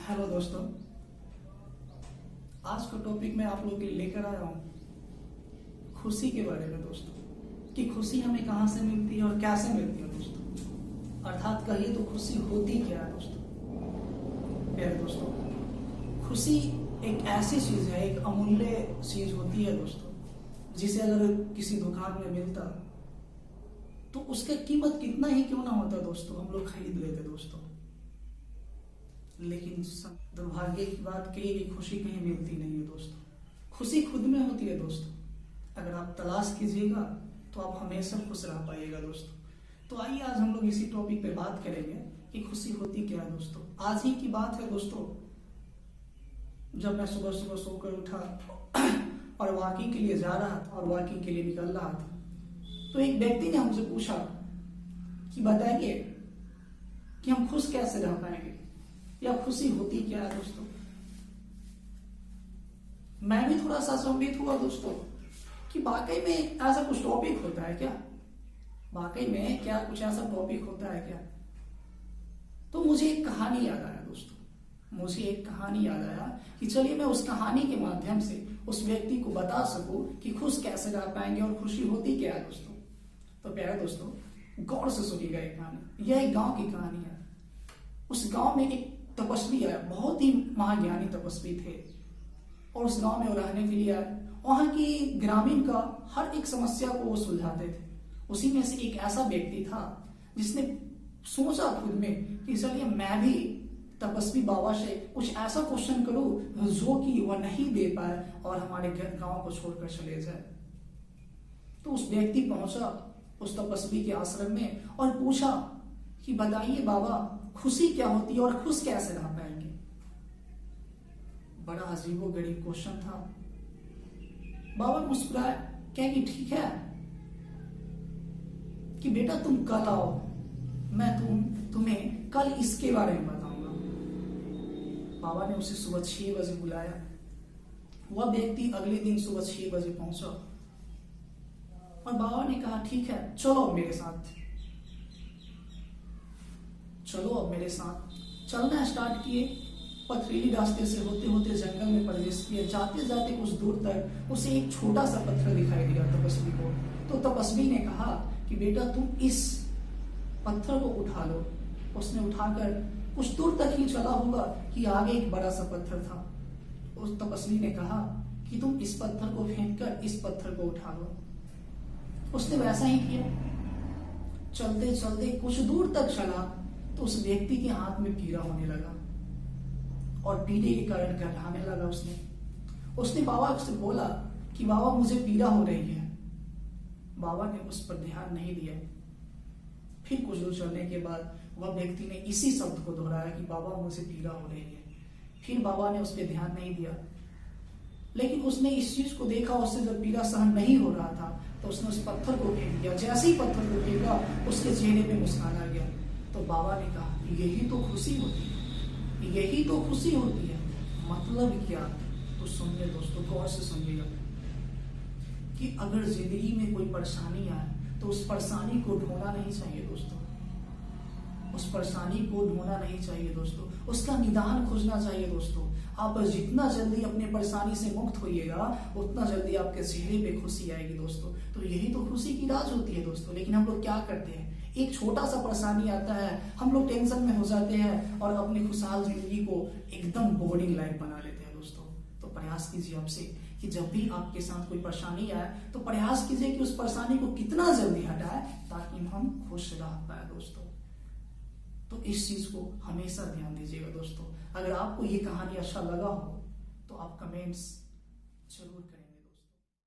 Hello दोस्तों, आज का टॉपिक मैं आप लोगों के लिए लेकर आया हूँ खुशी के बारे में दोस्तों, कि खुशी हमें कहाँ से मिलती है और कैसे मिलती है दोस्तों। अर्थात कहिए तो खुशी होती क्या है दोस्तों। प्यारे दोस्तों, खुशी एक ऐसी चीज है, एक अमूल्य चीज होती है दोस्तों, जिसे अगर किसी दुकान में मिलता तो उसका कीमत कितना ही क्यों ना होता दोस्तों, हम लोग खरीद लेते दोस्तों। लेकिन दुर्भाग्य की बात कही कि खुशी कहीं मिलती नहीं है दोस्तों। खुशी खुद में होती है दोस्तों। अगर आप तलाश कीजिएगा तो आप हमेशा खुश रह पाइएगा दोस्तों। तो आइए आज हम लोग इसी टॉपिक पे बात करेंगे कि खुशी होती क्या है दोस्तों। आज ही की बात है दोस्तों, जब मैं सुबह सुबह सोकर उठा और वॉकिंग के लिए जा रहा था और वॉकिंग के लिए निकल रहा था, तो एक व्यक्ति ने हमसे पूछा कि बताइए कि हम खुश कैसे रह पाएंगे या खुशी होती क्या है दोस्तों। मैं भी थोड़ा सा संबित हुआ दोस्तों कि वाकई में ऐसा कुछ टॉपिक होता है क्या, वाकई में क्या कुछ ऐसा टॉपिक होता है क्या। तो मुझे एक कहानी याद आया दोस्तों, मुझे एक कहानी याद आया कि चलिए मैं उस कहानी के माध्यम से उस व्यक्ति को बता सकूं कि खुश कैसे रह पाएंगे और खुशी होती क्या है दोस्तों। तो प्यारे दोस्तों, गौर से सुनिएगा एक कहानी। यह एक गांव की कहानी है। उस गांव में एक तपस्वी आया, बहुत ही महाज्ञानी तपस्वी थे, और उस गांव में वो रहने के लिए आए। वहां की ग्रामीण का हर एक समस्या को वो सुलझाते थे। उसी में से एक ऐसा व्यक्ति था जिसने सोचा खुद में कि चलिए मैं भी तपस्वी बाबा से कुछ ऐसा क्वेश्चन करूं जो कि वह नहीं दे पाए और हमारे गांव को छोड़कर चले जाए। तो उस व्यक्ति पहुंचा उस तपस्वी के आश्रम में और पूछा कि बताइए बाबा, खुशी क्या होती है और खुश कैसे रह पाएंगे। बड़ा अजीबो गरीब क्वेश्चन था। बाबा मुस्कुराए, क्या कि ठीक है कि बेटा तुम कल आओ, मैं तुम्हें कल इसके बारे में बताऊंगा। बाबा ने उसे सुबह 6 बजे बुलाया। वह व्यक्ति अगले दिन सुबह 6 बजे पहुंचा और बाबा ने कहा ठीक है, चलो मेरे साथ, चलो अब मेरे साथ। चलना स्टार्ट किए। पथरीली रास्ते से होते होते जंगल में प्रवेश किए। जाते जाते कुछ दूर तक उसे एक छोटा सा पत्थर दिखाई दिया तपस्वी को। तो तपस्वी ने कहा कि बेटा तुम इस पत्थर को उठा लो। उसने उठाकर कुछ दूर तक ही चला होगा कि आगे एक बड़ा सा पत्थर था। उस तपस्वी ने कहा कि तुम इस पत्थर को फेंक कर इस पत्थर को उठा लो। उसने वैसा ही किया। चलते चलते कुछ दूर तक चला तो उस व्यक्ति के हाथ में पीड़ा होने लगा और पीड़े के कारण घबराने लगा। उसने बाबा से बोला कि बाबा मुझे पीड़ा हो रही है। बाबा ने उस पर ध्यान नहीं दिया। फिर कुछ दूर चलने के बाद वह व्यक्ति ने इसी शब्द को दोहराया कि बाबा मुझे पीड़ा हो रही है। फिर बाबा ने उस पर ध्यान नहीं दिया। लेकिन उसने इस चीज को देखा, उससे जब पीड़ा सहन नहीं हो रहा था तो उसने उस पत्थर को फेंक दिया। जैसे ही पत्थर को फेंका उसके चेहरे पे मुस्कान आ गया। तो बाबा ने कहा यही तो खुशी होती है, यही तो खुशी होती है। मतलब क्या? तो सुनिए दोस्तों, गौर से सुनिएगा कि अगर जिंदगी में कोई परेशानी आए तो उस परेशानी को ढूंढना नहीं चाहिए दोस्तों, उस परेशानी को ढूंढना नहीं चाहिए दोस्तों, उसका निदान खोजना चाहिए दोस्तों। आप जितना जल्दी अपने परेशानी से मुक्त होइएगा उतना जल्दी आपके चेहरे पे खुशी आएगी दोस्तों। तो यही तो खुशी की राज होती है दोस्तों। लेकिन हम लोग क्या करते हैं, एक छोटा सा परेशानी आता है, हम लोग टेंशन में हो जाते हैं और अपनी खुशहाल जिंदगी को एकदम बोरिंग लाइफ बना लेते हैं दोस्तों। तो प्रयास कीजिए आपसे कि जब भी आपके साथ कोई परेशानी आए तो प्रयास कीजिए कि उस परेशानी को कितना जल्दी हटाए ताकि हम खुश रह पाए दोस्तों। तो इस चीज को हमेशा ध्यान दीजिएगा दोस्तों। अगर आपको ये कहानी अच्छा लगा हो तो आप कमेंट्स जरूर करें।